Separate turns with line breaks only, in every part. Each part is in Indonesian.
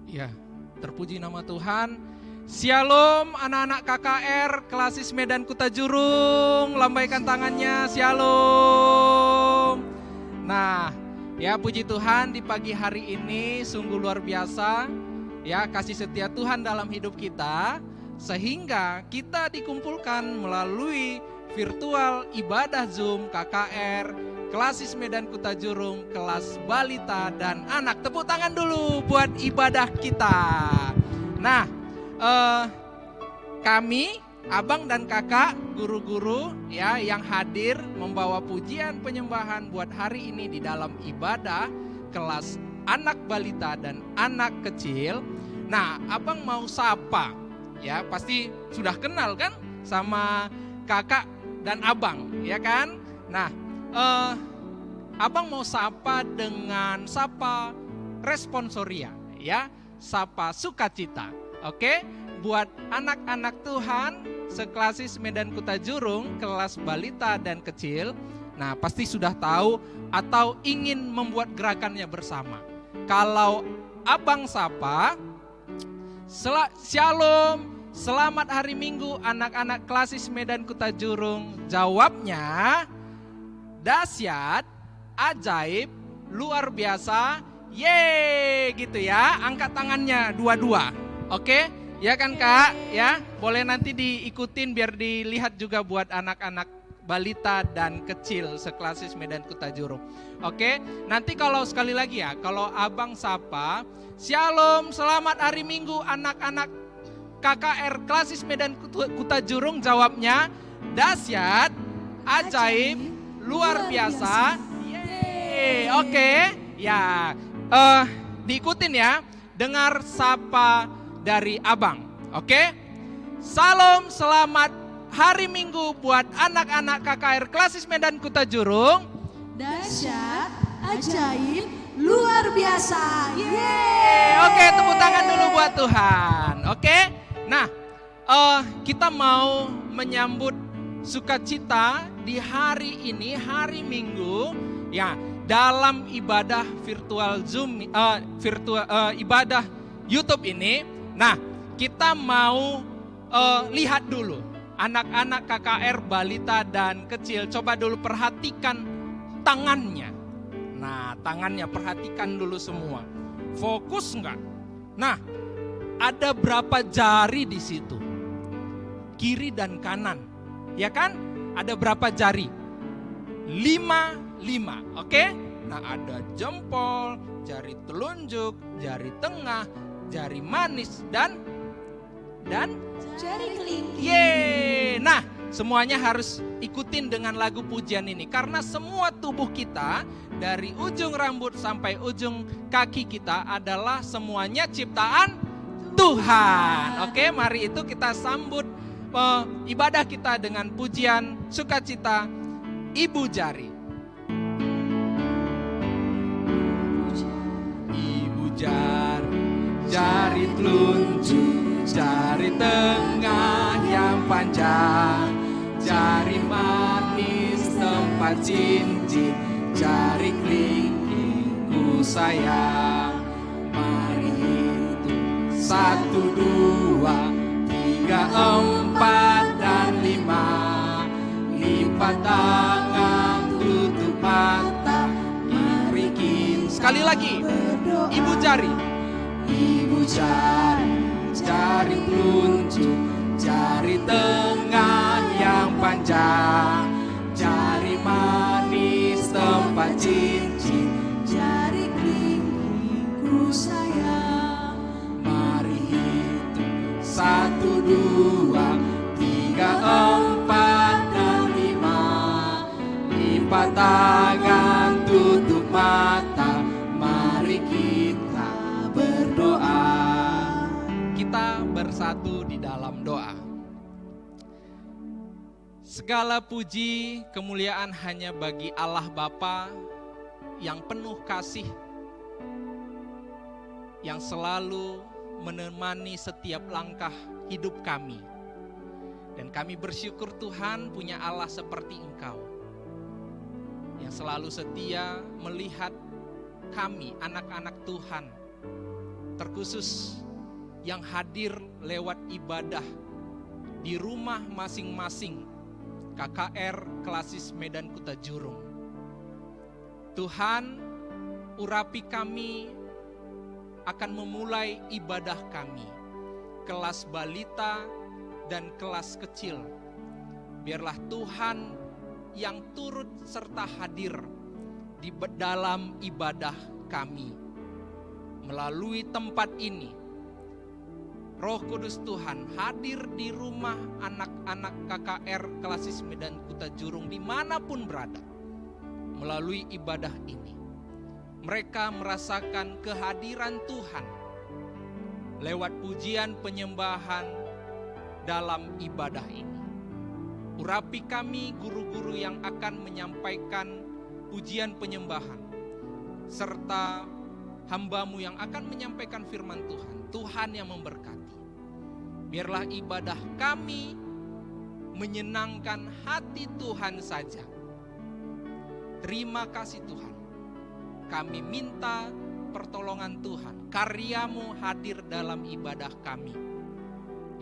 Ya, terpuji nama Tuhan. Shalom anak-anak KKR Klasis Medan Kuta Jurung, lambaikan tangannya, shalom. Nah, ya puji Tuhan di pagi hari ini sungguh luar biasa. Ya, kasih setia Tuhan dalam hidup kita sehingga kita dikumpulkan melalui virtual ibadah Zoom KKR Klasis Medan Kuta Jurung, kelas balita dan anak. Tepuk tangan dulu buat ibadah kita. Nah, kami, abang dan kakak, guru-guru ya yang hadir membawa pujian penyembahan buat hari ini di dalam ibadah kelas anak balita dan anak kecil. Nah, abang mau sapa, ya pasti sudah kenal kan sama kakak dan abang, ya kan? Nah, abang mau sapa dengan sapa responsoria, ya, sapa sukacita. Oke, buat anak-anak Tuhan seklasis Medan Kuta Jurung, kelas balita dan kecil. Nah, pasti sudah tahu atau ingin membuat gerakannya bersama. Kalau abang sapa, shalom, selamat hari Minggu anak-anak klasis Medan Kuta Jurung. Jawabnya, dahsyat, ajaib, luar biasa, yeay gitu ya. Angkat tangannya dua-dua. Oke, ya kan Kak, ya boleh nanti diikutin biar dilihat juga buat anak-anak balita dan kecil seklasis Medan Kuta Jurung. Oke, nanti kalau sekali lagi ya, kalau abang sapa, shalom, selamat hari Minggu anak-anak KKR Klasis Medan Kuta Jurung, jawabnya dahsyat, ajaib, luar biasa, yeay. Oke, ya diikutin ya, dengar sapa dari abang. Oke, salam selamat hari Minggu buat anak-anak KKR Klasis Medan Kuta Jurung.
Dahsyat, ajaib, luar biasa.
Yeay. Oke, tepuk tangan dulu buat Tuhan. Oke, nah kita mau menyambut sukacita di hari ini, hari Minggu, ya, dalam ibadah virtual Zoom, ibadah YouTube ini. Nah, kita mau lihat dulu anak-anak KKR balita dan kecil. Coba dulu perhatikan tangannya. Nah, tangannya perhatikan dulu semua. Fokus enggak? Nah, ada berapa jari di situ? Kiri dan kanan. Ya kan? Ada berapa jari? 5, oke? Nah, ada jempol, jari telunjuk, jari tengah, jari manis dan
jari kelingking.
Yeay. Nah, semuanya harus ikutin dengan lagu pujian ini karena semua tubuh kita dari ujung rambut sampai ujung kaki kita adalah semuanya ciptaan Tuhan. Oke, mari itu kita sambut ibadah kita dengan pujian sukacita Ibu Jari. Ibu Jari, jari telunjuk, jari tengah yang panjang, jari manis tempat cincin, jari kelingking ku sayang. Mari hitung 1, 2, 3, 4 dan 5. Lipat tangan, tutup mata, mari kita. Sekali lagi, Ibu Jari. Ibu jari, jari telunjuk, jari tengah yang panjang, jari manis tempat cincin,
Jari kelingking ku sayang.
mari hitung 1, 2, 3, 4 dan 5. Lipat tangan, tutup mata, mari kita berdoa. Kita bersatu di dalam doa. Segala puji kemuliaan hanya bagi Allah Bapa yang penuh kasih, yang selalu menemani setiap langkah hidup kami. Dan kami bersyukur Tuhan punya Allah seperti Engkau, yang selalu setia melihat kami, anak-anak Tuhan, khusus yang hadir lewat ibadah di rumah masing-masing KKR Klasis Medan Kutajurung. Tuhan, urapi kami akan memulai ibadah kami, kelas balita dan kelas kecil. Biarlah Tuhan yang turut serta hadir di dalam ibadah kami. Melalui tempat ini, Roh Kudus Tuhan hadir di rumah anak-anak KKR Klasis Medan Kutajurung dimanapun berada. Melalui ibadah ini, mereka merasakan kehadiran Tuhan lewat pujian penyembahan dalam ibadah ini. Urapi kami guru-guru yang akan menyampaikan pujian penyembahan, serta hamba-Mu yang akan menyampaikan firman Tuhan. Tuhan yang memberkati. Biarlah ibadah kami menyenangkan hati Tuhan saja. Terima kasih Tuhan. Kami minta pertolongan Tuhan. Karya-Mu hadir dalam ibadah kami.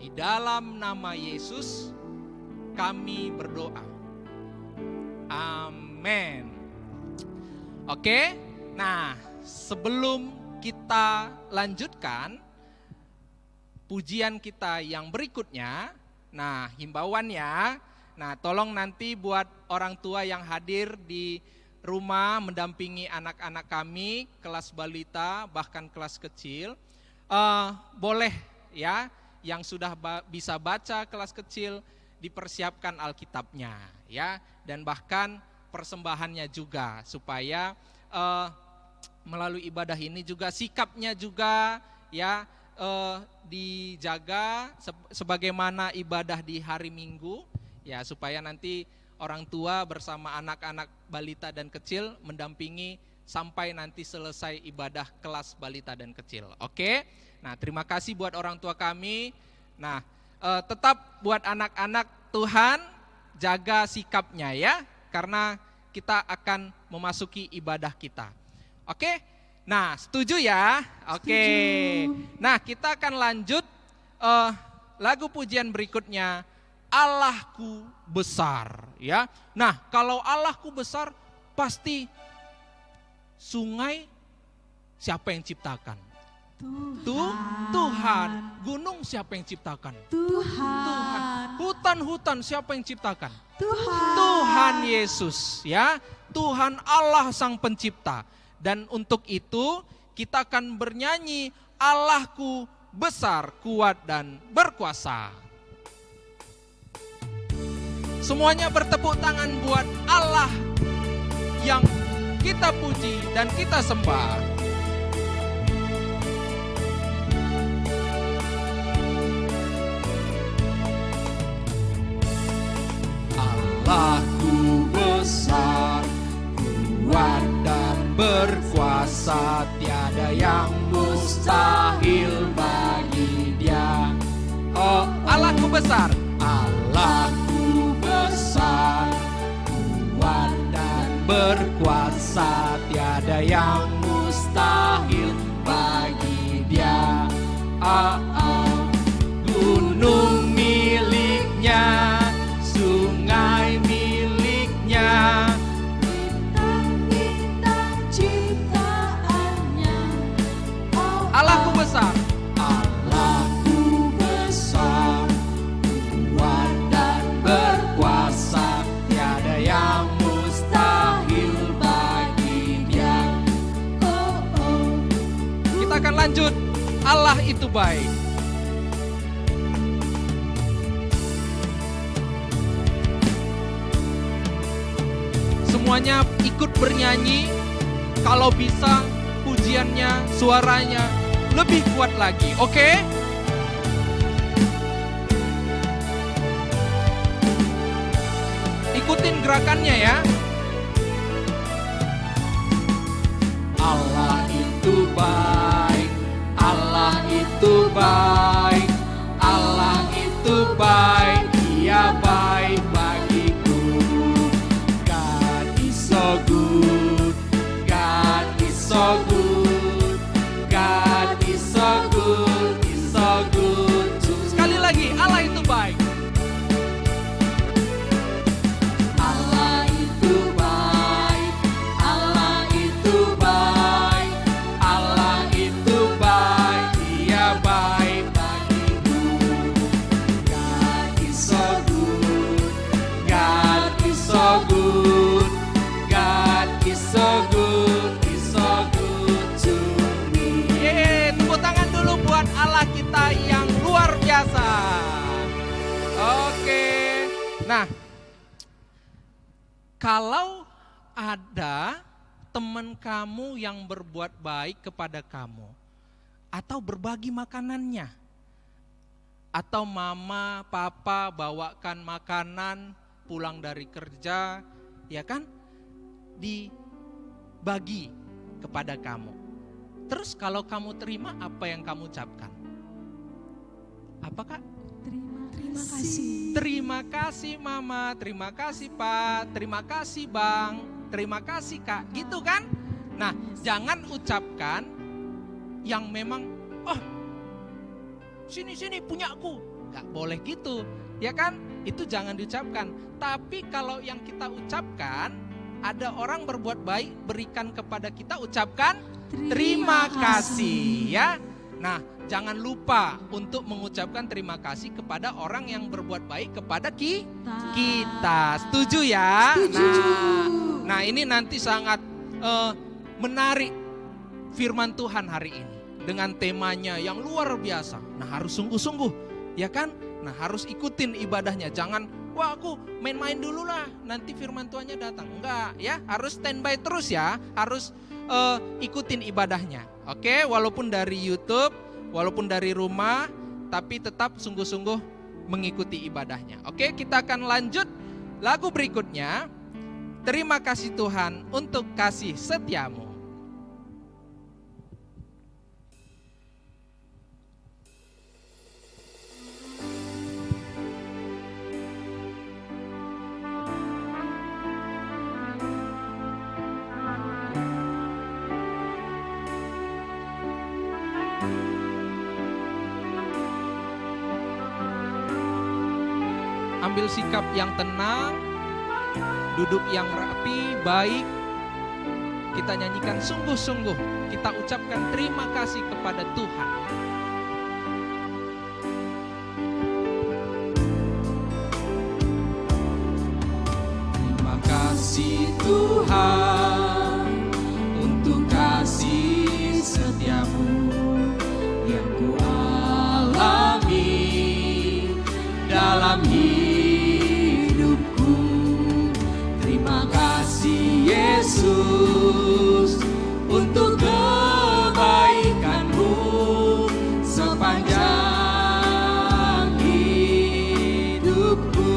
Di dalam nama Yesus kami berdoa. Amin. Oke, nah sebelum kita lanjutkan pujian kita yang berikutnya, nah himbauannya, nah tolong nanti buat orang tua yang hadir di rumah mendampingi anak-anak kami, kelas balita bahkan kelas kecil, boleh ya yang sudah bisa baca kelas kecil dipersiapkan Alkitabnya ya, dan bahkan persembahannya juga supaya melalui ibadah ini juga sikapnya juga ya dijaga sebagaimana ibadah di hari Minggu ya, supaya nanti orang tua bersama anak-anak balita dan kecil mendampingi sampai nanti selesai ibadah kelas balita dan kecil. Oke. Nah, terima kasih buat orang tua kami. Nah, tetap buat anak-anak Tuhan jaga sikapnya ya, karena kita akan memasuki ibadah kita. Oke? Nah, setuju ya? Oke.
Setuju.
Nah, kita akan lanjut lagu pujian berikutnya, Allahku besar ya. Nah, kalau Allahku besar pasti sungai siapa yang ciptakan? Tuhan. Gunung siapa yang ciptakan?
Tuhan.
Hutan-hutan siapa yang ciptakan?
Tuhan.
Tuhan Yesus ya. Tuhan Allah Sang Pencipta. Dan untuk itu kita akan bernyanyi Allahku besar, kuat dan berkuasa. Semuanya bertepuk tangan buat Allah yang kita puji dan kita sembah. Allahku besar, kuat dan berkuasa, tiada yang mustahil bagi Dia. Oh, Allahku besar, Allahku besar, kuat dan berkuasa, tiada yang mustahil bagi Dia. Gunung miliknya, sungai miliknya,
Bintang-bintang ciptaannya.
Allahku besar,
Allahku besar,
kuat dan berkuasa, tiada yang mustahil bagi Dia. Kita akan lanjut, Allah itu baik. Semuanya ikut bernyanyi, kalau bisa pujiannya, suaranya lebih kuat lagi, oke? Ikutin gerakannya ya. Allah itu baik, Allah itu baik, Allah itu baik, Dia baik bagiku. God is so good, God is so good, God is so good. Nah, kalau ada teman kamu yang berbuat baik kepada kamu, atau berbagi makanannya, atau mama, papa bawakan makanan pulang dari kerja, ya kan, dibagi kepada kamu. Terus kalau kamu terima, apa yang kamu ucapkan? Apa Kak?
Terima kasih.
Terima kasih mama, terima kasih pak, terima kasih bang, terima kasih kak, gitu kan? Nah, jangan ucapkan yang memang, oh sini punyaku, gak boleh gitu, ya kan? Itu jangan diucapkan. Tapi kalau yang kita ucapkan, ada orang berbuat baik, berikan kepada kita, ucapkan terima kasih, ya. Nah, jangan lupa untuk mengucapkan terima kasih kepada orang yang berbuat baik kepada kita. Setuju ya?
Setuju.
Nah, ini nanti sangat menarik firman Tuhan hari ini dengan temanya yang luar biasa. Nah, harus sungguh-sungguh, ya kan? Nah, harus ikutin ibadahnya. Jangan, wah aku main-main dulu lah, nanti firman Tuhannya datang. Enggak, ya, harus standby terus ya. Harus ikutin ibadahnya. Oke, walaupun dari YouTube, walaupun dari rumah, tapi tetap sungguh-sungguh mengikuti ibadahnya. Oke, kita akan lanjut lagu berikutnya. Terima kasih Tuhan untuk kasih setiamu. Ambil sikap yang tenang, duduk yang rapi, baik. Kita nyanyikan sungguh-sungguh, kita ucapkan terima kasih kepada Tuhan. Terima kasih Tuhan untuk kasih setiamu yang ku alami dalam hidupku. Terima kasih Yesus untuk kebaikanmu sepanjang hidupku.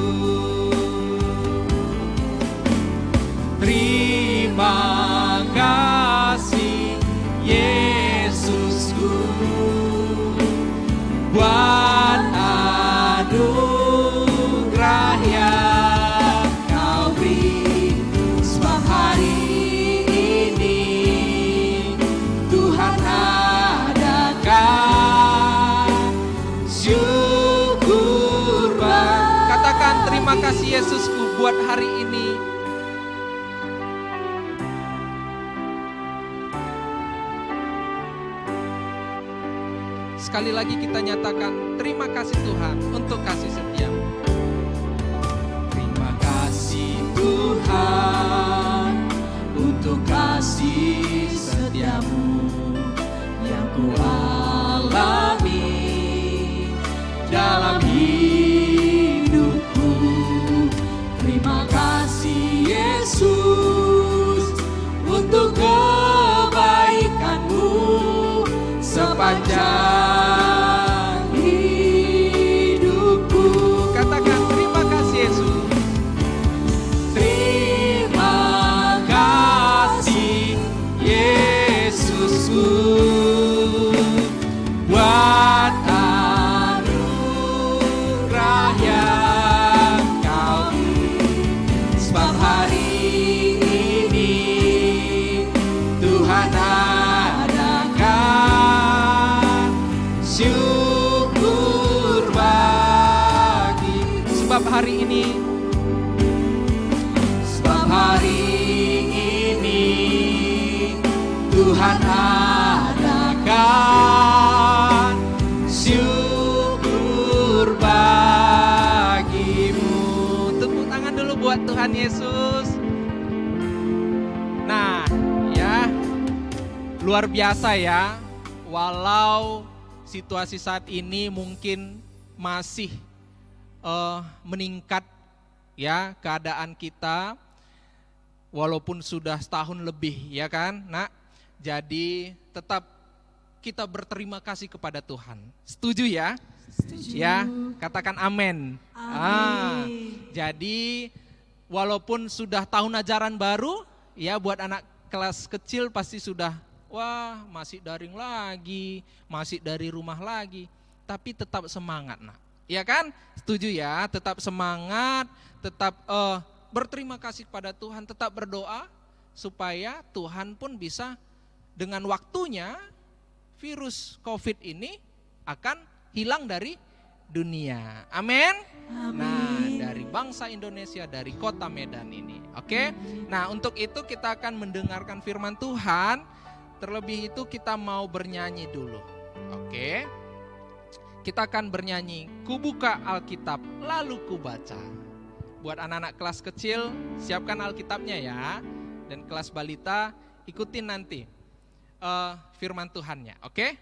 Terima kasih Yesusku buat anugerah yang kau beri, sebab hari ini Tuhan adakan syukur. Katakan terima kasih Yesusku buat hari ini. Sekali lagi kita nyatakan terima kasih Tuhan untuk kasih setiamu. Terima kasih Tuhan untuk kasih setiamu yang ku alami dalam hidupku. Terima kasih Yesus untuk kebaikanmu sepanjang hidupku. Katakan terima kasih Yesus. Terima kasih Yesusku buat anugerah yang kau beri, sebab hari ini Tuhan adakan syukur bagi. Sebab hari ini, sebab hari ini Tuhan adakan syukur bagimu. Tepuk tangan dulu buat Tuhan Yesus. Nah, ya, luar biasa ya. Walau situasi saat ini mungkin masih meningkat ya keadaan kita walaupun sudah setahun lebih ya kan nak. Jadi tetap kita berterima kasih kepada Tuhan. Setuju ya?
Setuju.
Ya, katakan amin. Jadi walaupun sudah tahun ajaran baru, ya buat anak kelas kecil pasti sudah, wah masih daring lagi, masih dari rumah lagi. Tapi tetap semangat nak. Ya kan? Setuju ya? Tetap semangat, tetap berterima kasih kepada Tuhan, tetap berdoa supaya Tuhan pun bisa dengan waktunya virus COVID ini akan hilang dari dunia. Amin. Nah, dari bangsa Indonesia, dari kota Medan ini. Oke. Nah, untuk itu kita akan mendengarkan firman Tuhan. Terlebih itu kita mau bernyanyi dulu. Oke. Kita akan bernyanyi, ku buka Alkitab lalu ku baca. Buat anak-anak kelas kecil, siapkan Alkitabnya ya. Dan kelas balita, ikutin nanti firman Tuhannya, oke?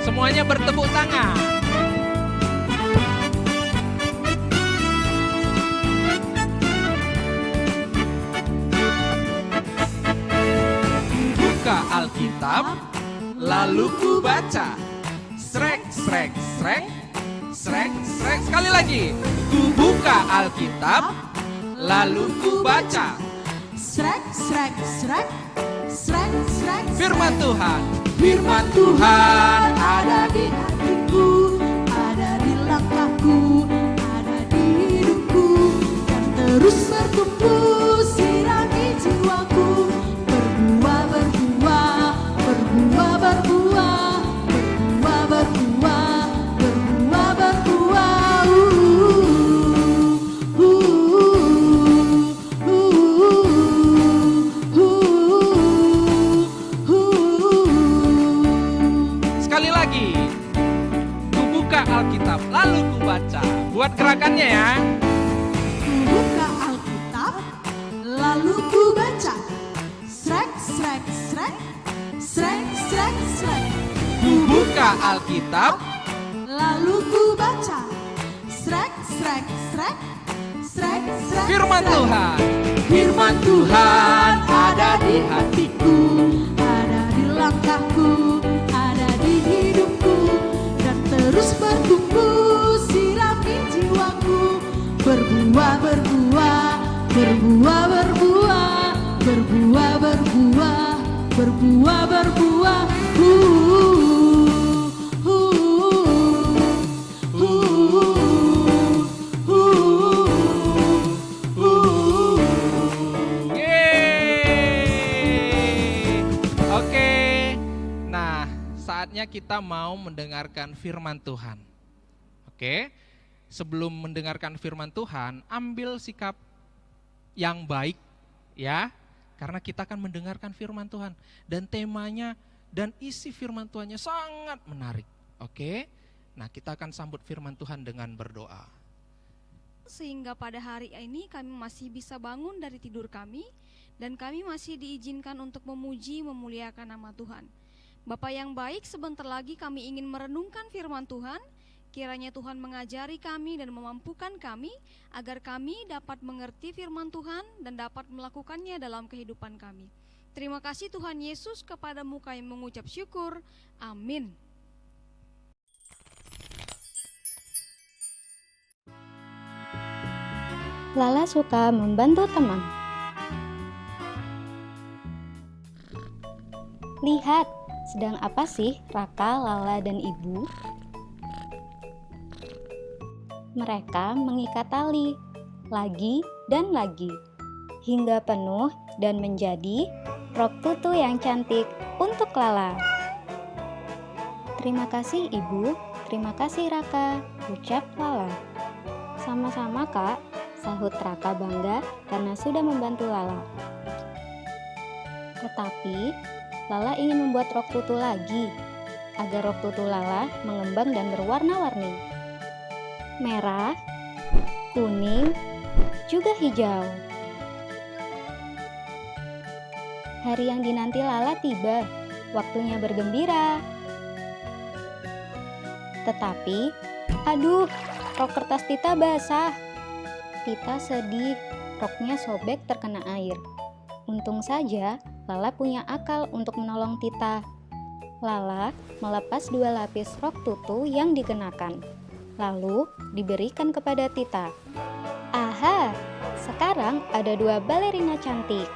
Semuanya bertepuk tangan. Buka Alkitab, lalu ku baca. Srek, srek, srek, srek, srek. Sekali lagi. Ku buka Alkitab, lalu ku baca.
Srek, srek, srek, srek, srek.
Firman Tuhan, firman Tuhan
Ada di hatiku, ada di langkahku, ada di hidupku, dan terus bertumbuh sirami jiwaku. Berbuah, berbuah, berbuah, berbuah, berbuah, berbuah, berbuah, berbuah.
Sekali lagi. Ku buka Alkitab, lalu ku baca. Buat gerakannya ya.
Ku buka Alkitab, lalu ku baca. Srek, srek, srek, srek, srek, srek.
Ku buka Alkitab,
Lalu ku baca. Srek, srek, srek, srek, srek.
firman
srek.
Tuhan.
Firman Tuhan ada di hatiku, ada di langkahku, ada di hidupku, dan terus bertumbuh sirami jiwaku. Berbuah, berbuah, berbuah, berbuah, berbuah, berbuah, berbuah, berbuah.
Yeay. Oke. Nah, saatnya kita mau mendengarkan firman Tuhan. Oke. Sebelum mendengarkan firman Tuhan, ambil sikap yang baik ya. Karena kita akan mendengarkan firman Tuhan dan temanya dan isi firman Tuhannya sangat menarik. Oke. Nah, kita akan sambut firman Tuhan dengan berdoa.
Sehingga pada hari ini kami masih bisa bangun dari tidur kami, dan kami masih diizinkan untuk memuji memuliakan nama Tuhan. Bapa yang baik, sebentar lagi kami ingin merenungkan firman Tuhan. Kiranya Tuhan mengajari kami dan memampukan kami agar kami dapat mengerti firman Tuhan dan dapat melakukannya dalam kehidupan kami. Terima kasih Tuhan Yesus, kepadamu kami mengucap syukur. Amin.
Lala suka membantu teman. Lihat, sedang apa sih Raka, Lala, dan Ibu? Mereka mengikat tali, lagi dan lagi, hingga penuh dan menjadi rok tutu yang cantik untuk Lala. Terima kasih Ibu, terima kasih Raka, ucap Lala. Sama-sama Kak, sahut Raka bangga karena sudah membantu Lala. Tetapi, Lala ingin membuat rok tutu lagi, agar rok tutu Lala mengembang dan berwarna-warni. Merah, kuning, juga hijau. hari yang dinanti Lala tiba. Waktunya bergembira. Tetapi, aduh, rok kertas Tita basah. Tita sedih, roknya sobek terkena air. Untung saja Lala punya akal untuk menolong Tita. Lala melepas 2 lapis rok tutu yang dikenakan, lalu diberikan kepada Tita. Aha, sekarang ada 2 balerina cantik.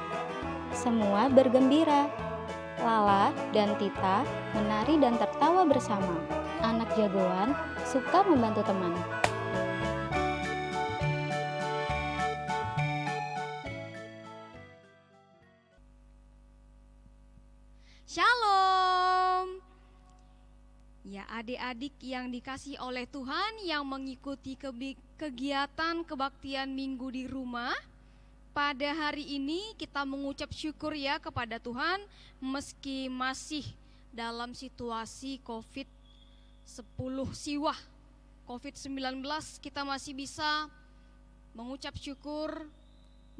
Semua bergembira. Lala dan Tita menari dan tertawa bersama. Anak jagoan suka membantu teman.
Shalom. Ya, adik-adik yang dikasih oleh Tuhan yang mengikuti kegiatan kebaktian minggu di rumah, pada hari ini kita mengucap syukur ya kepada Tuhan meski masih dalam situasi COVID-10 siwah COVID-19, kita masih bisa mengucap syukur,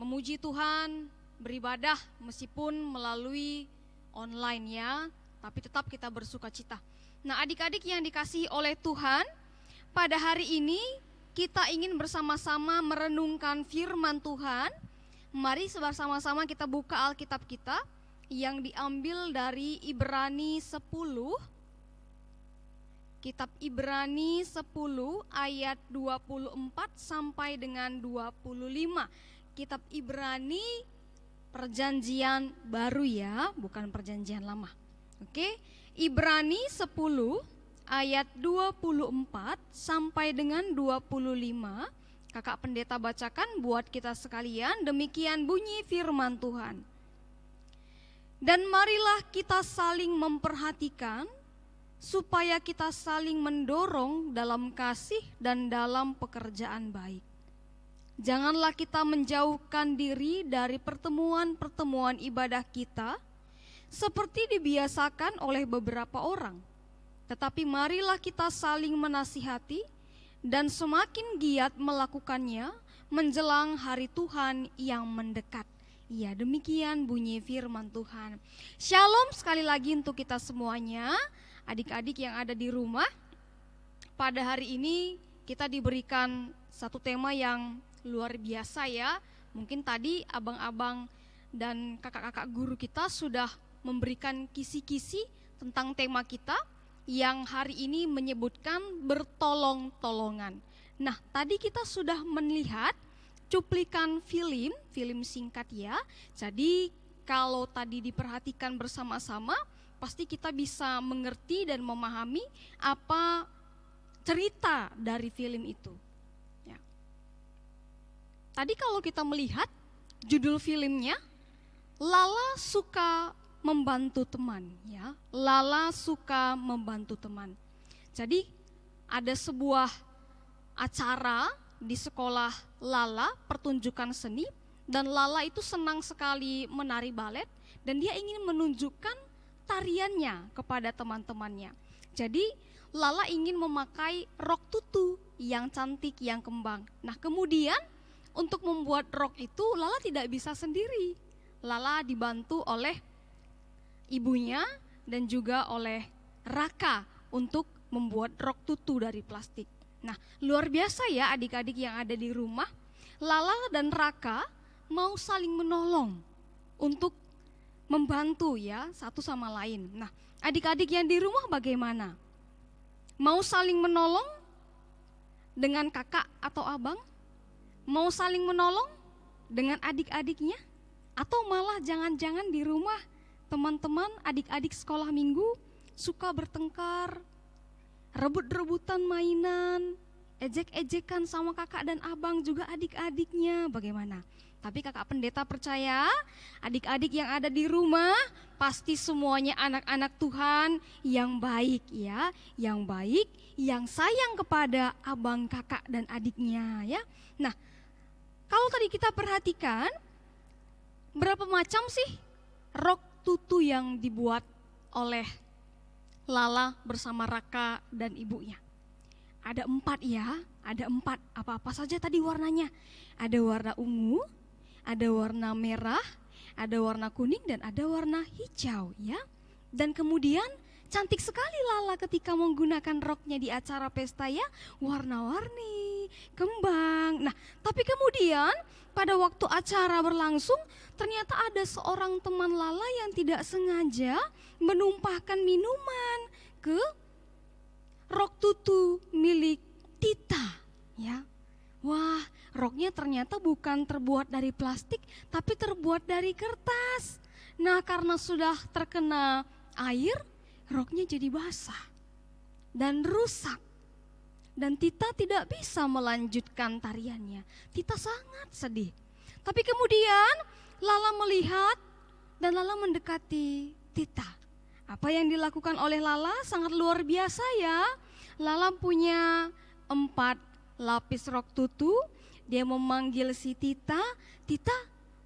memuji Tuhan, beribadah meskipun melalui online ya, tapi tetap kita bersuka cita. Nah, adik-adik yang dikasihi oleh Tuhan, pada hari ini kita ingin bersama-sama merenungkan firman Tuhan. Mari bersama-sama kita buka Alkitab kita yang diambil dari Ibrani 10. Kitab Ibrani 10 ayat 24 sampai dengan 25. Kitab Ibrani Perjanjian baru ya, bukan perjanjian lama. Oke, Ibrani 10 ayat 24 sampai dengan 25. Kakak pendeta bacakan buat kita sekalian, demikian bunyi firman Tuhan. Dan marilah kita saling memperhatikan, supaya kita saling mendorong dalam kasih dan dalam pekerjaan baik. Janganlah kita menjauhkan diri dari pertemuan-pertemuan ibadah kita, seperti dibiasakan oleh beberapa orang. Tetapi marilah kita saling menasihati, dan semakin giat melakukannya menjelang hari Tuhan yang mendekat. Ya, demikian bunyi firman Tuhan. Shalom sekali lagi untuk kita semuanya, adik-adik yang ada di rumah. Pada hari ini kita diberikan satu tema yang luar biasa ya. Mungkin tadi abang-abang dan kakak-kakak guru kita sudah memberikan kisi-kisi tentang tema kita yang hari ini menyebutkan bertolong-tolongan. Nah, tadi kita sudah melihat cuplikan film singkat ya. Jadi kalau tadi diperhatikan bersama-sama, pasti kita bisa mengerti dan memahami apa cerita dari film itu. Ya. Tadi kalau kita melihat judul filmnya, Lala suka membantu teman, ya. Lala suka membantu teman. Jadi ada sebuah acara di sekolah Lala, pertunjukan seni, dan Lala itu senang sekali menari balet dan dia ingin menunjukkan tariannya kepada teman-temannya. Jadi Lala ingin memakai rok tutu yang cantik, yang kembang. Nah, kemudian untuk membuat rok itu Lala tidak bisa sendiri. Lala dibantu oleh ibunya dan juga oleh Raka untuk membuat rok tutu dari plastik. Nah, luar biasa ya adik-adik yang ada di rumah. Lala dan Raka mau saling menolong untuk membantu ya satu sama lain. Nah, adik-adik yang di rumah bagaimana? Mau saling menolong dengan kakak atau abang? Mau saling menolong dengan adik-adiknya? Atau malah jangan-jangan di rumah teman-teman adik-adik sekolah minggu suka bertengkar, rebut-rebutan mainan, ejek-ejekan sama kakak dan abang juga adik-adiknya, bagaimana? Tapi kakak pendeta percaya adik-adik yang ada di rumah pasti semuanya anak-anak Tuhan yang baik ya, yang baik, yang sayang kepada abang, kakak dan adiknya ya. Nah, kalau tadi kita perhatikan berapa macam sih rok tutu yang dibuat oleh Lala bersama Raka dan ibunya? Ada 4 ya, ada 4. Apa-apa saja tadi warnanya? Ada warna ungu, ada warna merah, Ada warna kuning dan ada warna hijau ya. Dan kemudian cantik sekali Lala ketika menggunakan roknya di acara pesta ya, warna-warni, kembang. Nah, tapi kemudian pada waktu acara berlangsung, ternyata ada seorang teman Lala yang tidak sengaja menumpahkan minuman ke rok tutu milik Tita ya. Wah, roknya ternyata bukan terbuat dari plastik, tapi terbuat dari kertas. Nah, karena sudah terkena air, roknya jadi basah dan rusak. Dan Tita tidak bisa melanjutkan tariannya. Tita sangat sedih. Tapi kemudian Lala melihat dan Lala mendekati Tita. Apa yang dilakukan oleh Lala sangat luar biasa ya. Lala punya 4 lapis rok tutu. Dia memanggil si Tita, Tita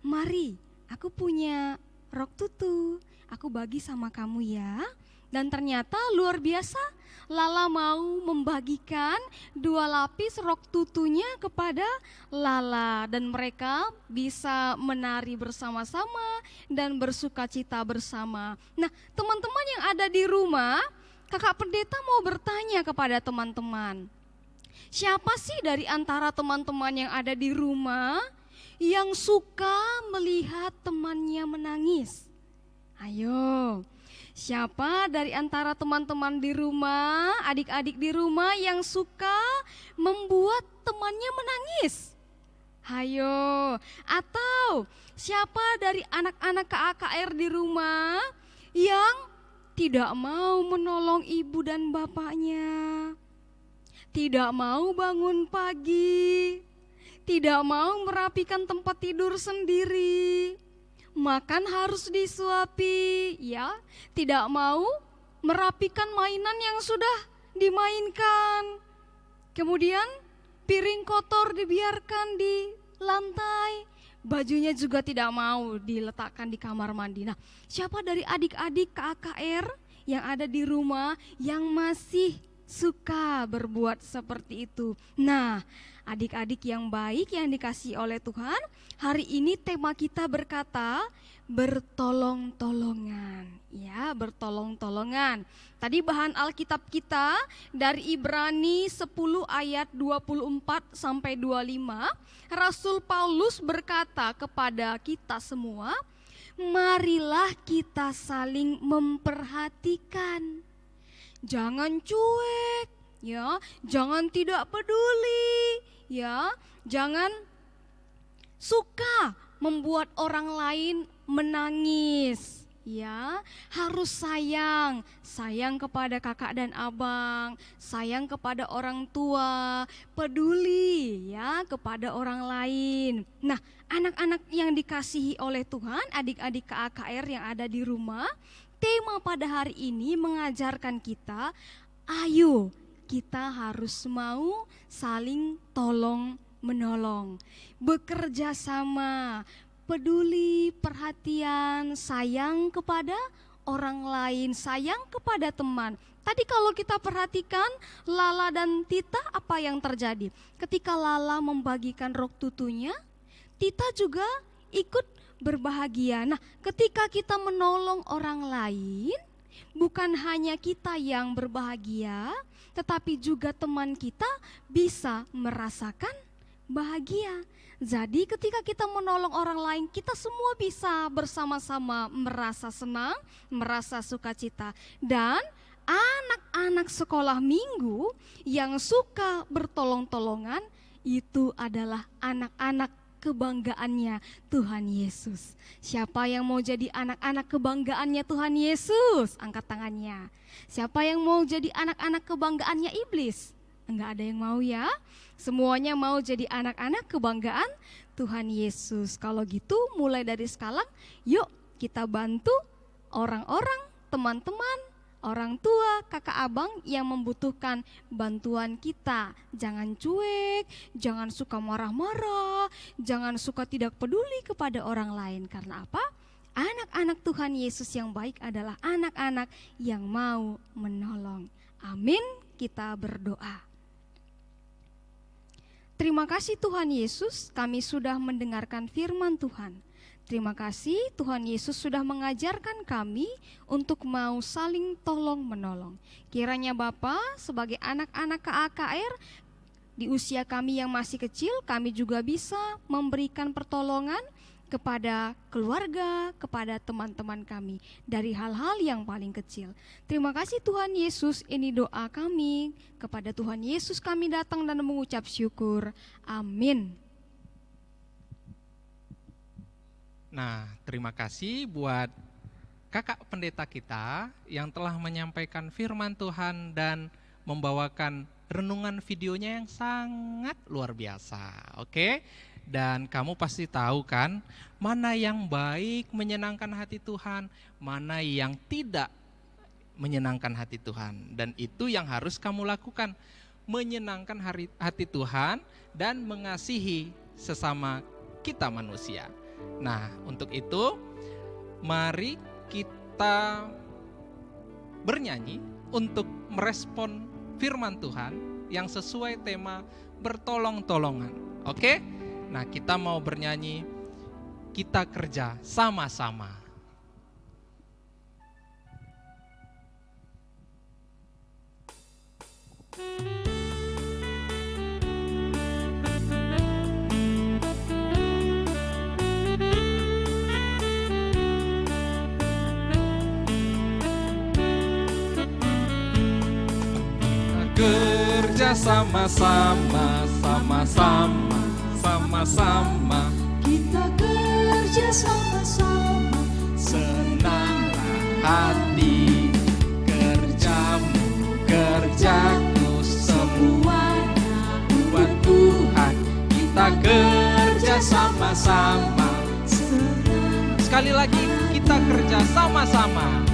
mari aku punya rok tutu, aku bagi sama kamu ya. Dan ternyata luar biasa, Lala mau membagikan 2 lapis rok tutunya kepada Lala. Dan mereka bisa menari bersama-sama dan bersukacita bersama. Nah, teman-teman yang ada di rumah, Kakak Pendeta mau bertanya kepada teman-teman. Siapa sih dari antara teman-teman yang ada di rumah yang suka melihat temannya menangis? Ayo. Siapa dari antara teman-teman di rumah, adik-adik di rumah yang suka membuat temannya menangis? Hayo. Atau siapa dari anak-anak KAKR di rumah yang tidak mau menolong ibu dan bapaknya? Tidak mau bangun pagi, tidak mau merapikan tempat tidur sendiri, makan harus disuapi, ya, tidak mau merapikan mainan yang sudah dimainkan. Kemudian piring kotor dibiarkan di lantai, bajunya juga tidak mau diletakkan di kamar mandi. Nah, siapa dari adik-adik KAKR yang ada di rumah yang masih suka berbuat seperti itu? Nah, adik-adik yang baik yang dikasihi oleh Tuhan, hari ini tema kita berkata bertolong-tolongan. Ya, bertolong-tolongan. Tadi bahan Alkitab kita dari Ibrani 10 ayat 24 sampai 25, Rasul Paulus berkata kepada kita semua, marilah kita saling memperhatikan. Jangan cuek, ya, jangan tidak peduli, ya, jangan suka membuat orang lain menangis, ya. Harus sayang kepada kakak dan abang, sayang kepada orang tua, peduli ya kepada orang lain. Nah, anak-anak yang dikasihi oleh Tuhan, adik-adik KAKR yang ada di rumah, tema pada hari ini mengajarkan kita, ayo kita harus mau saling tolong menolong, bekerja sama, peduli, perhatian, sayang kepada orang lain, sayang kepada teman. Tadi kalau kita perhatikan Lala dan Tita, apa yang terjadi? Ketika Lala membagikan rok tutunya, Tita juga ikut berbahagia. Nah, ketika kita menolong orang lain, bukan hanya kita yang berbahagia, tetapi juga teman kita bisa merasakan bahagia. Jadi ketika kita menolong orang lain, kita semua bisa bersama-sama merasa senang, merasa sukacita. Dan anak-anak sekolah minggu yang suka bertolong-tolongan, itu adalah anak-anak kebanggaannya Tuhan Yesus. Siapa yang mau jadi anak-anak kebanggaannya Tuhan Yesus? Angkat tangannya. Siapa yang mau jadi anak-anak kebanggaannya iblis? Enggak ada yang mau ya. Semuanya mau jadi anak-anak kebanggaan Tuhan Yesus. Kalau gitu mulai dari sekarang, yuk kita bantu orang-orang, teman-teman, orang tua, kakak abang yang membutuhkan bantuan kita. Jangan cuek, jangan suka marah-marah, jangan suka tidak peduli kepada orang lain. Karena apa? Anak-anak Tuhan Yesus yang baik adalah anak-anak yang mau menolong. Amin, kita berdoa. Terima kasih Tuhan Yesus, kami sudah mendengarkan firman Tuhan. Terima kasih Tuhan Yesus sudah mengajarkan kami untuk mau saling tolong-menolong. Kiranya Bapa, sebagai anak-anak KAKR, di usia kami yang masih kecil, kami juga bisa memberikan pertolongan kepada keluarga, kepada teman-teman kami dari hal-hal yang paling kecil. Terima kasih Tuhan Yesus, ini doa kami. Kepada Tuhan Yesus kami datang dan mengucap syukur. Amin.
Nah, terima kasih buat kakak pendeta kita yang telah menyampaikan firman Tuhan dan membawakan renungan videonya yang sangat luar biasa. Oke? Dan kamu pasti tahu kan, mana yang baik menyenangkan hati Tuhan, mana yang tidak menyenangkan hati Tuhan. Dan itu yang harus kamu lakukan, menyenangkan hati Tuhan dan mengasihi sesama kita manusia. Nah, untuk itu mari kita bernyanyi untuk merespon firman Tuhan yang sesuai tema bertolong-tolongan. Oke? Nah, kita mau bernyanyi Kita Kerja Sama-sama. Kerja sama-sama, sama-sama, sama-sama.
Kita kerja sama-sama,
Senanglah hati, kerjamu, kerjaku, semuanya buat Tuhan. Kita kerja sama-sama. Sekali lagi, kita kerja sama-sama.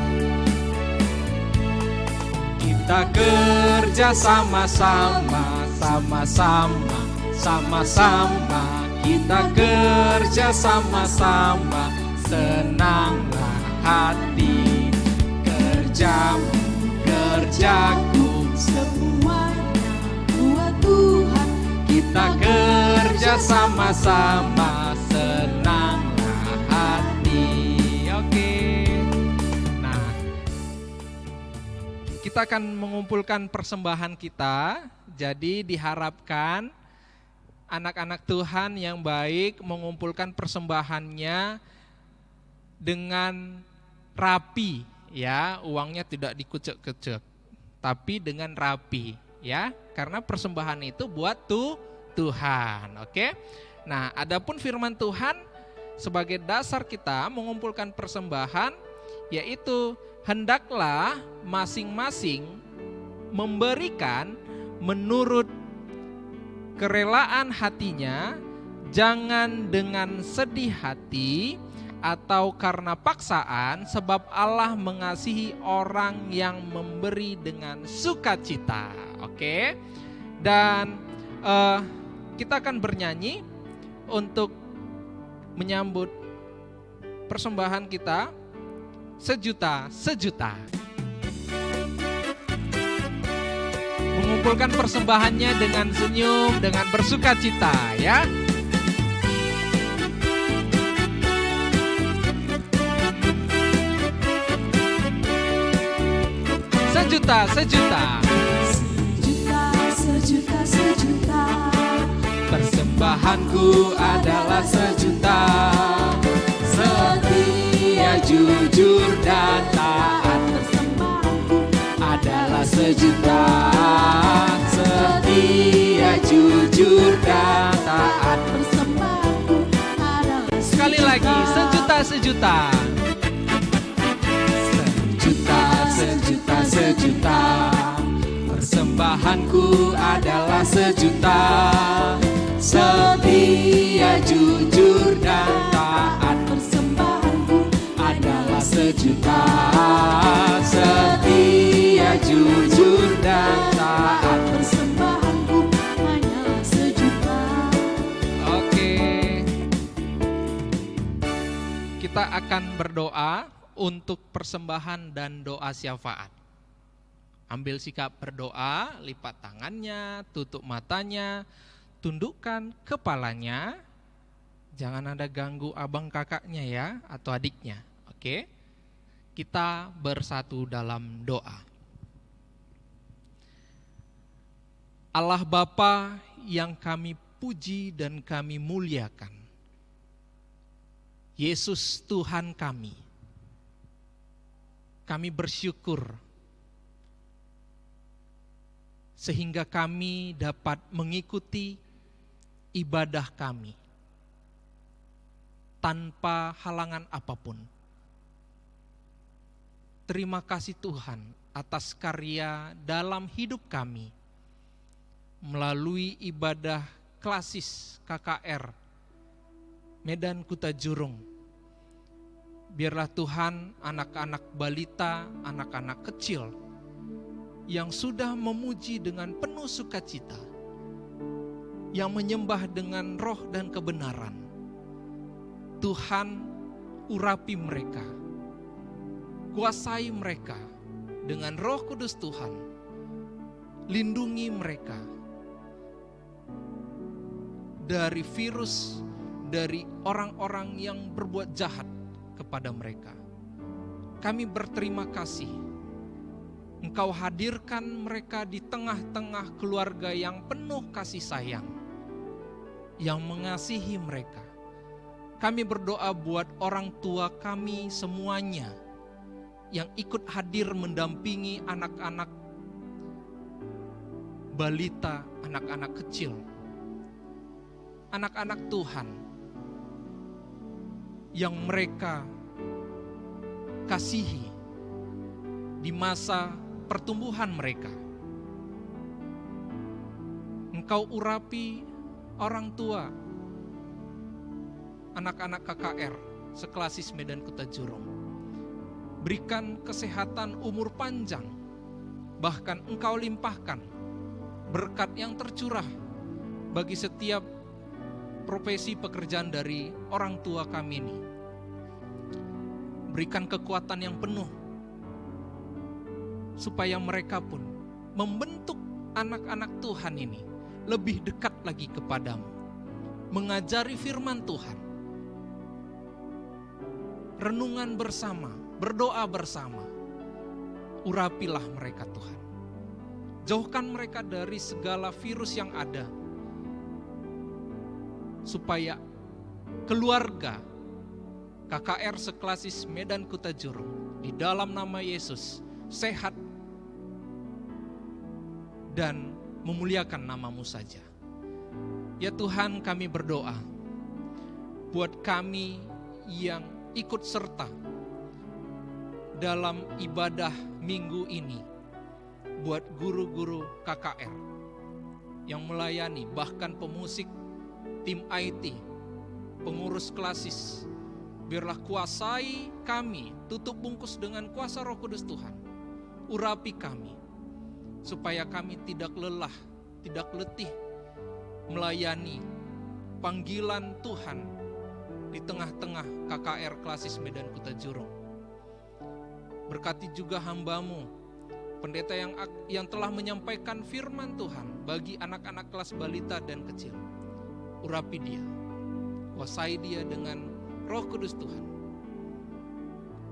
Kita kerja sama-sama, sama-sama, sama-sama. Kita kerja sama-sama, senanglah hati, kerjamu, kerjaku,
semuanya buat Tuhan.
kita kerja sama-sama, senanglah hati. Oke. Nah, kita akan mengumpulkan persembahan kita. Jadi diharapkan anak-anak Tuhan yang baik mengumpulkan persembahannya dengan rapi, ya, uangnya tidak dikucek-kucek, tapi dengan rapi, ya, karena persembahan itu buat Tuhan, oke? Nah, adapun firman Tuhan sebagai dasar kita mengumpulkan persembahan, yaitu hendaklah masing-masing memberikan menurut kerelaan hatinya, jangan dengan sedih hati atau karena paksaan, sebab Allah mengasihi orang yang memberi dengan sukacita. Oke? Dan kita akan bernyanyi untuk menyambut persembahan kita sejuta. Mengumpulkan persembahannya dengan senyum, dengan bersukacita, ya. Sejuta. Persembahanku adalah sejuta. Setia, jujur dan taat. Persembahanku adalah sejuta. Setia, jujur dan taat.
Persembahanku adalah
Sekali lagi, sejuta. Sejuta. Persembahanku adalah sejuta. Setia, jujur dan taat.
persembahanku
Adalah sejuta. Setia, jujur dan taat.
persembahanku hanyalah sejuta.
Oke. Kita akan berdoa untuk persembahan dan doa syafaat. Ambil sikap berdoa, lipat tangannya, tutup matanya, tundukkan kepalanya. Jangan ada ganggu abang kakaknya ya, atau adiknya. Oke? Kita bersatu dalam doa. Allah Bapa yang kami puji dan kami muliakan, Yesus Tuhan kami bersyukur sehingga kami dapat mengikuti ibadah kami tanpa halangan apapun. Terima kasih Tuhan atas karya dalam hidup kami melalui ibadah klasis KKR Medan Kuta Jurung. Biarlah Tuhan anak-anak balita, anak-anak kecil yang sudah memuji dengan penuh sukacita, yang menyembah dengan roh dan kebenaran, Tuhan urapi mereka, kuasai mereka dengan Roh Kudus Tuhan, lindungi mereka dari virus, dari orang-orang yang berbuat jahat kepada mereka. Kami berterima kasih Engkau hadirkan mereka di tengah-tengah keluarga yang penuh kasih sayang, yang mengasihi mereka. Kami berdoa buat orang tua kami semuanya yang ikut hadir mendampingi anak-anak balita, anak-anak kecil, anak-anak Tuhan yang mereka kasihi di masa pertumbuhan mereka. Engkau urapi orang tua anak-anak KKR seklasis Medan Kuta Jurung. Berikan kesehatan umur panjang, bahkan Engkau limpahkan berkat yang tercurah bagi setiap profesi pekerjaan dari orang tua kami ini. Berikan kekuatan yang penuh supaya mereka pun membentuk anak-anak Tuhan ini lebih dekat lagi kepadamu, mengajari firman Tuhan, renungan bersama, berdoa bersama. Urapilah mereka Tuhan, jauhkan mereka dari segala virus yang ada, supaya keluarga KKR seklasis Medan Kuta Jurung di dalam nama Yesus sehat dan memuliakan nama-Mu saja. Ya Tuhan, kami berdoa buat kami yang ikut serta dalam ibadah minggu ini, buat guru-guru KKR yang melayani, bahkan pemusik, tim IT, pengurus klasis. Biarlah kuasai kami, tutup bungkus dengan kuasa Roh Kudus Tuhan. Urapi kami, supaya kami tidak lelah, tidak letih melayani panggilan Tuhan di tengah-tengah KKR klasis Medan Kuta Jurung. Berkati juga hamba-Mu, pendeta yang telah menyampaikan firman Tuhan bagi anak-anak kelas balita dan kecil. Urapi dia, kuasai dia dengan Roh Kudus Tuhan.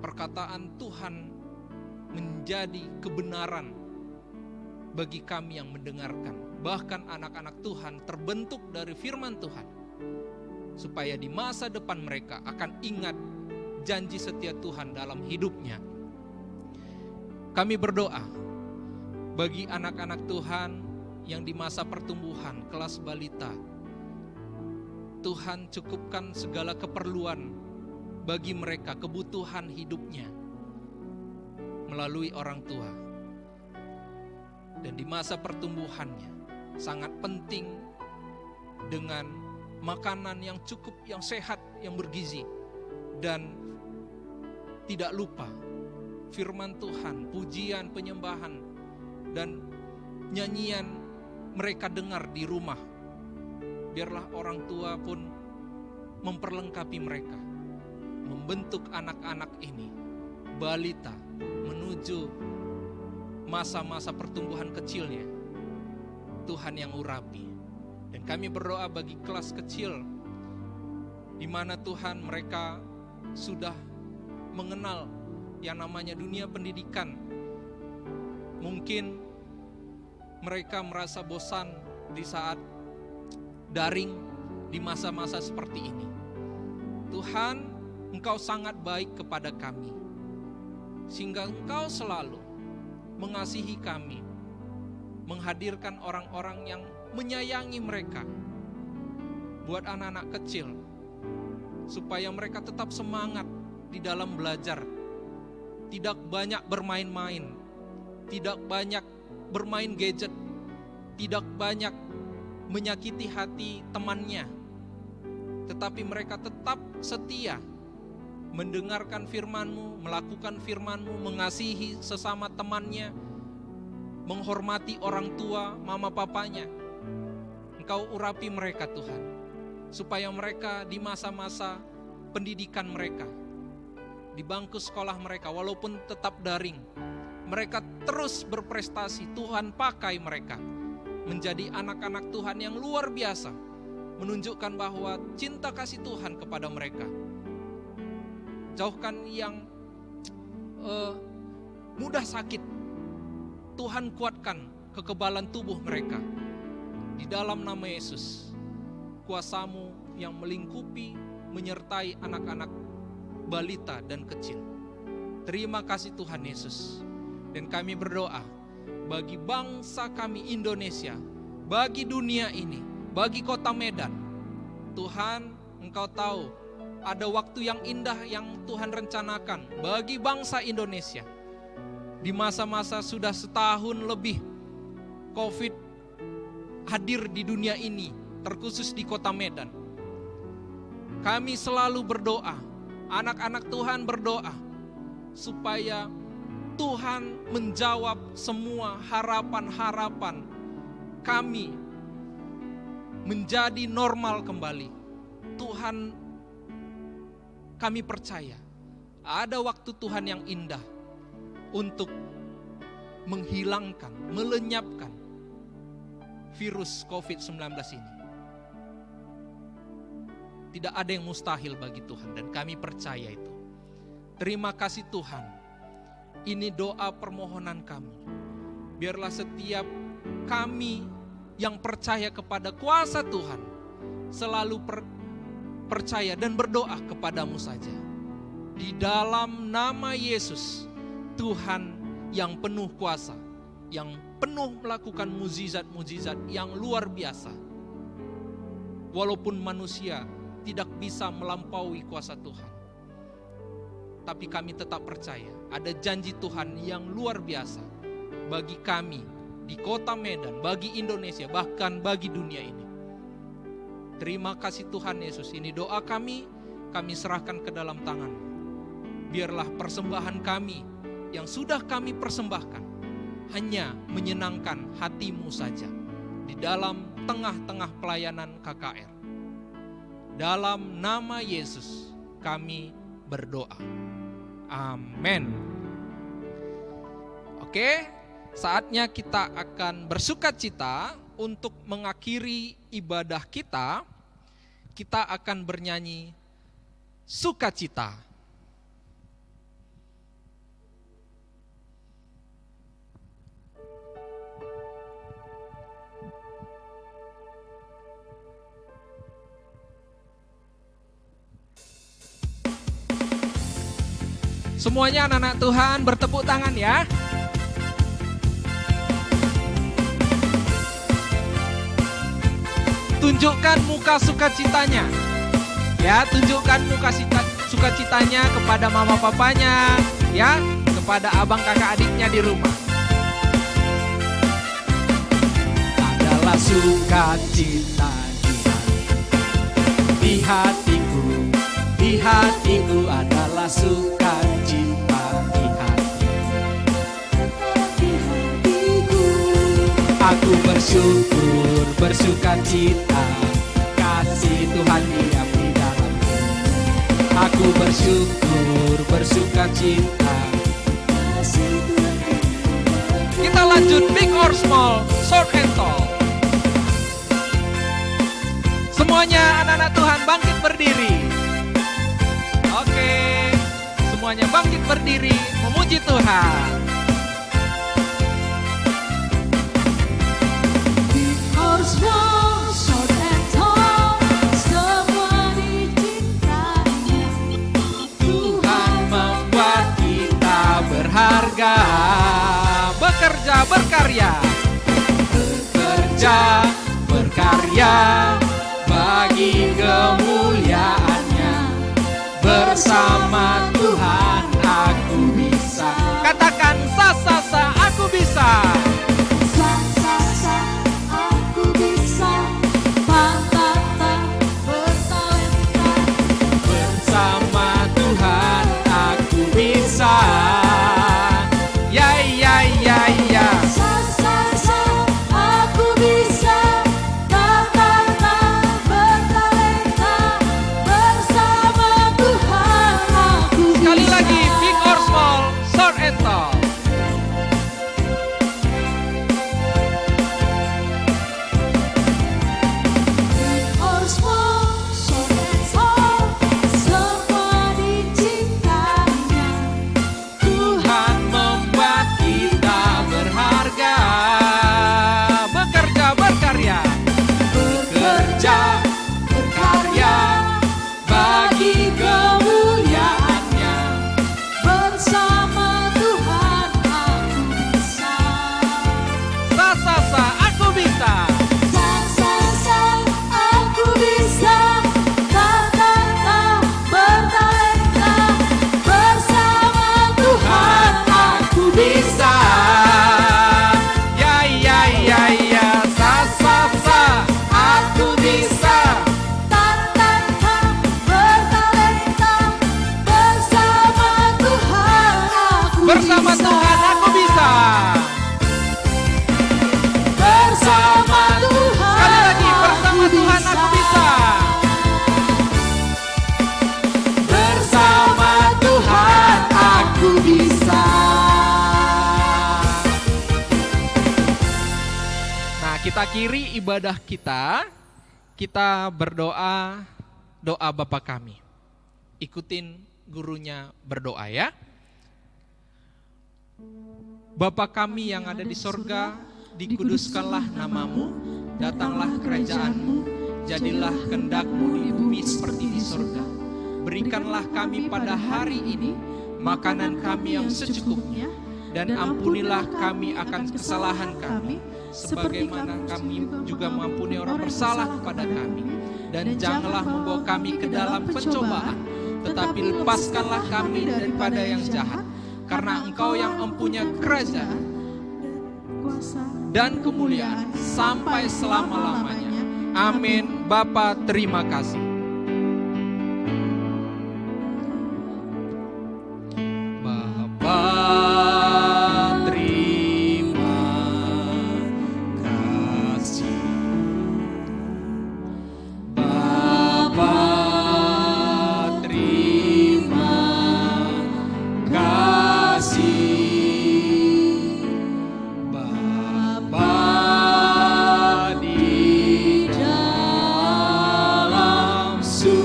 Perkataan Tuhan menjadi kebenaran bagi kami yang mendengarkan. Bahkan anak-anak Tuhan terbentuk dari firman Tuhan, supaya di masa depan mereka akan ingat janji setia Tuhan dalam hidupnya. Kami berdoa bagi anak-anak Tuhan yang di masa pertumbuhan kelas balita. Tuhan cukupkan segala keperluan bagi mereka, kebutuhan hidupnya melalui orang tua. Dan di masa pertumbuhannya sangat penting dengan makanan yang cukup, yang sehat, yang bergizi. Dan tidak lupa firman Tuhan, pujian, penyembahan, dan nyanyian mereka dengar di rumah. Biarlah orang tua pun memperlengkapi mereka, membentuk anak-anak ini, balita, menuju masa-masa pertumbuhan kecilnya. Tuhan yang urapi. Dan kami berdoa bagi kelas kecil di mana Tuhan mereka sudah mengenal yang namanya dunia pendidikan. Mungkin mereka merasa bosan di saat daring di masa-masa seperti ini. Tuhan, Engkau sangat baik kepada kami, sehingga Engkau selalu mengasihi kami, menghadirkan orang-orang yang menyayangi mereka, buat anak-anak kecil, supaya mereka tetap semangat di dalam belajar, tidak banyak bermain-main, tidak banyak bermain gadget, tidak banyak menyakiti hati temannya, tetapi mereka tetap setia mendengarkan firman-Mu, melakukan firman-Mu, mengasihi sesama temannya, menghormati orang tua, mama papanya. Engkau urapi mereka Tuhan, supaya mereka di masa-masa pendidikan mereka, di bangku sekolah mereka, walaupun tetap daring, mereka terus berprestasi. Tuhan pakai mereka menjadi anak-anak Tuhan yang luar biasa, menunjukkan bahwa cinta kasih Tuhan kepada mereka. Jauhkan yang mudah sakit, Tuhan kuatkan kekebalan tubuh mereka. Di dalam nama Yesus, kuasa-Mu yang melingkupi, menyertai anak-anak balita dan kecil. Terima kasih Tuhan Yesus. Dan kami berdoa bagi bangsa kami Indonesia, bagi dunia ini, bagi kota Medan. Tuhan, Engkau tahu ada waktu yang indah yang Tuhan rencanakan bagi bangsa Indonesia. Di masa-masa sudah setahun lebih COVID hadir di dunia ini, terkhusus di kota Medan. Kami selalu berdoa, anak-anak Tuhan berdoa, supaya Tuhan menjawab semua harapan-harapan kami menjadi normal kembali. Tuhan, kami percaya ada waktu Tuhan yang indah untuk menghilangkan, melenyapkan virus COVID-19 ini. Tidak ada yang mustahil bagi Tuhan, dan kami percaya itu. Terima kasih Tuhan. Ini doa permohonan kami. Biarlah setiap kami yang percaya kepada kuasa Tuhan selalu percaya dan berdoa kepadamu saja. Di dalam nama Yesus, Tuhan yang penuh kuasa, yang penuh melakukan mukjizat-mukjizat yang luar biasa. Walaupun manusia tidak bisa melampaui kuasa Tuhan, tapi kami tetap percaya ada janji Tuhan yang luar biasa bagi kami di kota Medan, bagi Indonesia, bahkan bagi dunia ini. Terima kasih Tuhan Yesus. Ini doa kami serahkan ke dalam tangan. Biarlah persembahan kami yang sudah kami persembahkan hanya menyenangkan hati-Mu saja di dalam tengah-tengah pelayanan KKR. Dalam nama Yesus kami berdoa. Amin. Oke, saatnya kita akan bersukacita. Untuk mengakhiri ibadah kita, kita akan bernyanyi sukacita. Semuanya anak-anak Tuhan bertepuk tangan ya. Tunjukkan muka sukacitanya. Ya, tunjukkan muka sukacitanya kepada mama papanya, ya, kepada abang kakak adiknya di rumah. Adalah sukacita di hatiku, di hatiku adalah sukacita di hatiku. Aku bersyukur, bersukacita, kasih Tuhan diam di dalamku. Aku bersyukur, bersukacita, kasih Tuhan. Kita lanjut, big or small, short and tall. Semuanya anak-anak Tuhan bangkit berdiri. Oke, semuanya bangkit berdiri, memuji Tuhan.
Horseman, short and tall, semua dicintainya.
Tuhan membuat kita berharga, bekerja berkarya, bekerja berkarya bagi kemuliaannya. Bersama Tuhan aku bisa. Katakan sa sa sa aku bisa.
Sa sa sa, aku bisa. Ta ta ta, bertalenta.
Bersama Tuhan aku bisa. Ya ya ya ya.
Sa sa sa, aku bisa. Ta ta ta, bertalenta. Bersama Tuhan aku bisa.
Sekali lagi, big or small, short and tall.
Or small, short and tall, semua dicintainya.
Tuhan membuat kita berharga, bekerja berkarya, bekerja berkarya bagi kemuliaannya.
Bersama Tuhan aku bisa.
Sa sa sa aku bisa.
Sa sa sa, aku bisa. Ta ta ta, bertalenta. Bersama Tuhan aku bisa.
Ya ya ya ya. Sa sa sa aku bisa.
Ta ta ta, bertalenta. Bersama Tuhan aku
Bersama
bisa.
Tuhan aku bisa.
Bersama Tuhan.
Sekali lagi, bersama Tuhan aku bisa. Bersama Tuhan aku bisa. Nah, kita akhiri ibadah kita berdoa doa Bapa kami. Ikutin gurunya berdoa ya. Bapa kami yang ada di sorga, dikuduskanlah namamu, datanglah kerajaanmu, jadilah kehendak-Mu di bumi seperti di sorga. Berikanlah kami pada hari ini makanan kami yang secukupnya, dan ampunilah kami akan kesalahan kami, sebagaimana kami juga mengampuni orang bersalah kepada kami. Dan janganlah membawa kami ke dalam pencobaan, tetapi lepaskanlah kami daripada yang jahat. Karena Engkau yang mempunyai kerajaan
Kuasa
dan kemuliaan sampai selama-lamanya. Amin. Bapa, terima kasih. Bapa, terima kasih. Bapa, terima kasih. Bapa di dalam surga,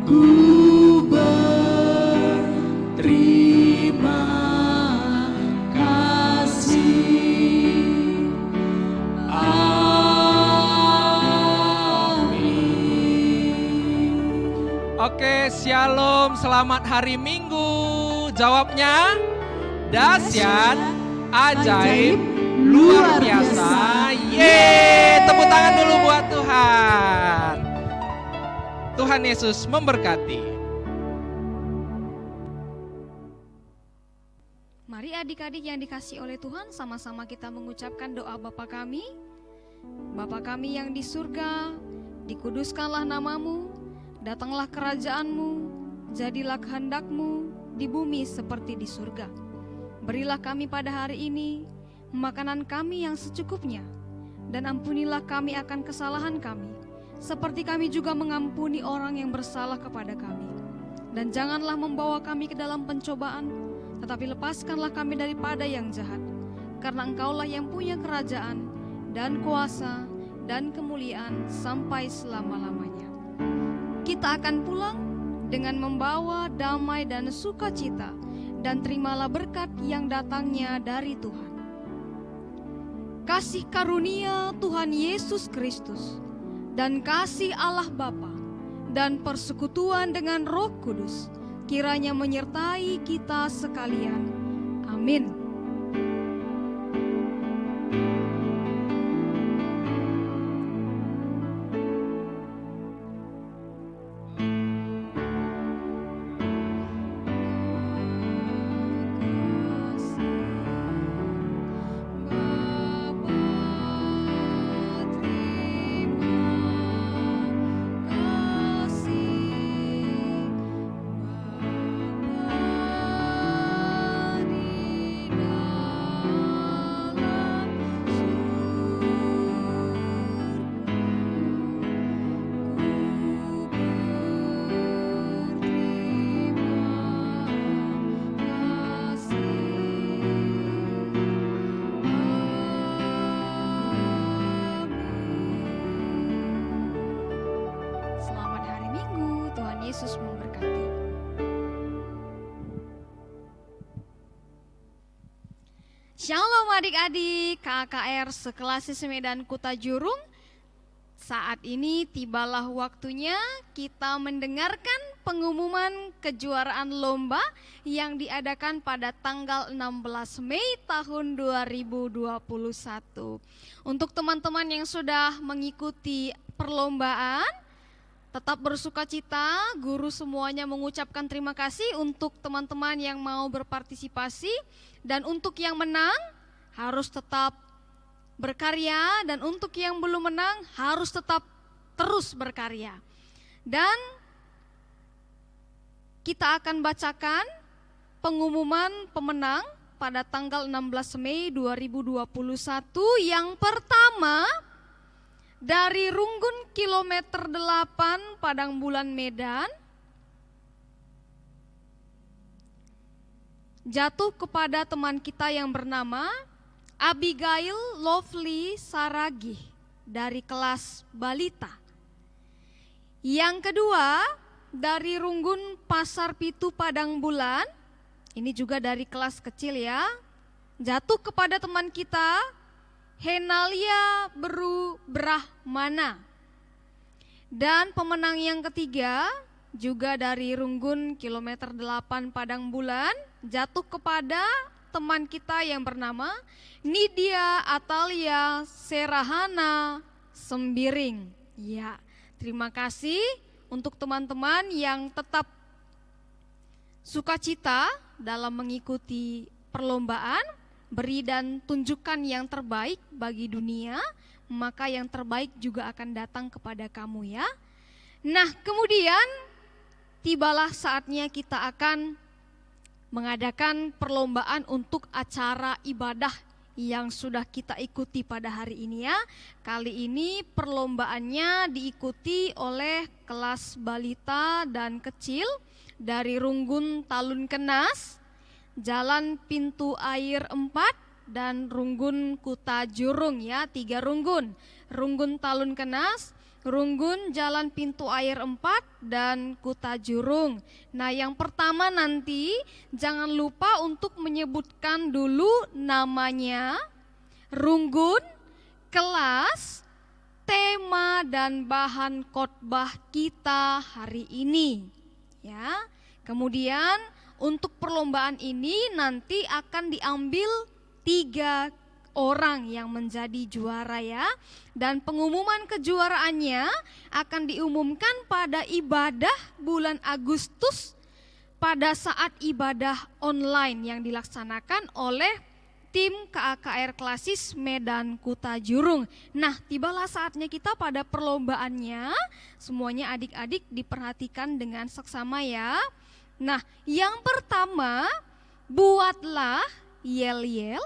ku berterima kasih. Amin. Oke, shalom, selamat hari Minggu. Jawabnya dahsyat, ajaib, luar biasa. Yeay, tepuk tangan dulu buat Tuhan. Tuhan Yesus memberkati.
Mari adik-adik yang dikasihi oleh Tuhan, sama-sama kita mengucapkan doa Bapa kami. Bapa kami yang di surga, dikuduskanlah namamu, datanglah kerajaanmu, jadilah kehendak-Mu di bumi seperti di surga. Berilah kami pada hari ini makanan kami yang secukupnya, dan ampunilah kami akan kesalahan kami, seperti kami juga mengampuni orang yang bersalah kepada kami. Dan janganlah membawa kami ke dalam pencobaan, tetapi lepaskanlah kami daripada yang jahat. Karena Engkaulah yang punya kerajaan dan kuasa dan kemuliaan sampai selama-lamanya. Kita akan pulang dengan membawa damai dan sukacita, dan terimalah berkat yang datangnya dari Tuhan. Kasih karunia Tuhan Yesus Kristus dan kasih Allah Bapa dan persekutuan dengan Roh Kudus kiranya menyertai kita sekalian. Amin. Selamat hari Minggu, Tuhan Yesus memberkati. Shalom adik-adik KKR Sekelas Medan Kuta Jurung. Saat ini tibalah waktunya kita mendengarkan pengumuman kejuaraan lomba yang diadakan pada tanggal 16 Mei tahun 2021. Untuk teman-teman yang sudah mengikuti perlombaan, tetap bersukacita, guru semuanya mengucapkan terima kasih untuk teman-teman yang mau berpartisipasi, dan untuk yang menang harus tetap berkarya, dan untuk yang belum menang harus tetap terus berkarya. Dan kita akan bacakan pengumuman pemenang pada tanggal 16 Mei 2021. Yang pertama, dari Runggun kilometer 8 Padang Bulan Medan, jatuh kepada teman kita yang bernama Abigail Lovely Saragih dari kelas balita. Yang kedua, dari Runggun Pasar Pitu Padang Bulan, ini juga dari kelas kecil ya, jatuh kepada teman kita Henalia Beru Brahmana. Dan pemenang yang ketiga juga dari Runggun kilometer 8 Padang Bulan, jatuh kepada teman kita yang bernama Nidia Atalia Serahana Sembiring. Ya, terima kasih untuk teman-teman yang tetap sukacita dalam mengikuti perlombaan. Beri dan tunjukkan yang terbaik bagi dunia, maka yang terbaik juga akan datang kepada kamu ya. Nah, kemudian tibalah saatnya kita akan mengadakan perlombaan untuk acara ibadah yang sudah kita ikuti pada hari ini ya. Kali ini perlombaannya diikuti oleh kelas balita dan kecil dari Runggun Talun Kenas, Jalan Pintu Air 4, dan Runggun Kuta Jurung ya, 3 Runggun. Runggun Talun Kenas, Runggun Jalan Pintu Air 4, dan Kuta Jurung. Nah, yang pertama nanti jangan lupa untuk menyebutkan dulu namanya, Runggun, kelas, tema dan bahan khotbah kita hari ini ya. Kemudian untuk perlombaan ini nanti akan diambil 3 orang yang menjadi juara ya. Dan pengumuman kejuaraannya akan diumumkan pada ibadah bulan Agustus pada saat ibadah online yang dilaksanakan oleh tim KKR Klasis Medan Kuta Jurung. Nah, tibalah saatnya kita pada perlombaannya. Semuanya adik-adik diperhatikan dengan seksama ya. Nah, yang pertama, buatlah yel-yel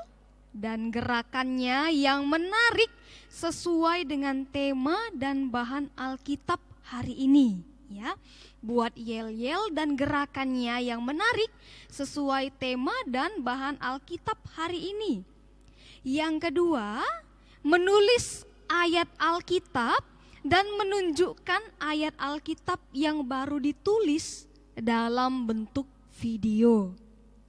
dan gerakannya yang menarik sesuai dengan tema dan bahan Alkitab hari ini ya. Buat yel-yel dan gerakannya yang menarik sesuai tema dan bahan Alkitab hari ini. Yang kedua, menulis ayat Alkitab dan menunjukkan ayat Alkitab yang baru ditulis dalam bentuk video.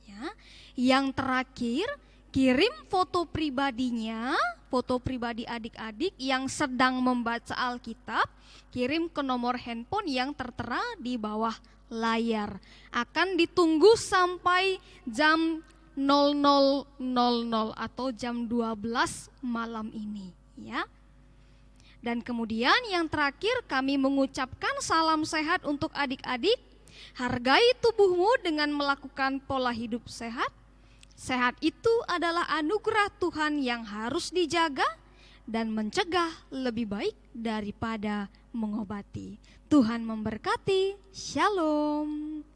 Ya. Yang terakhir, kirim foto pribadinya, foto pribadi adik-adik yang sedang membaca Alkitab, kirim ke nomor handphone yang tertera di bawah layar. Akan ditunggu sampai jam 00.00 atau jam 12 malam ini, ya. Dan kemudian yang terakhir kami mengucapkan salam sehat untuk adik-adik. Hargai tubuhmu dengan melakukan pola hidup sehat. Sehat itu adalah anugerah Tuhan yang harus dijaga dan mencegah lebih baik daripada mengobati. Tuhan memberkati. Shalom.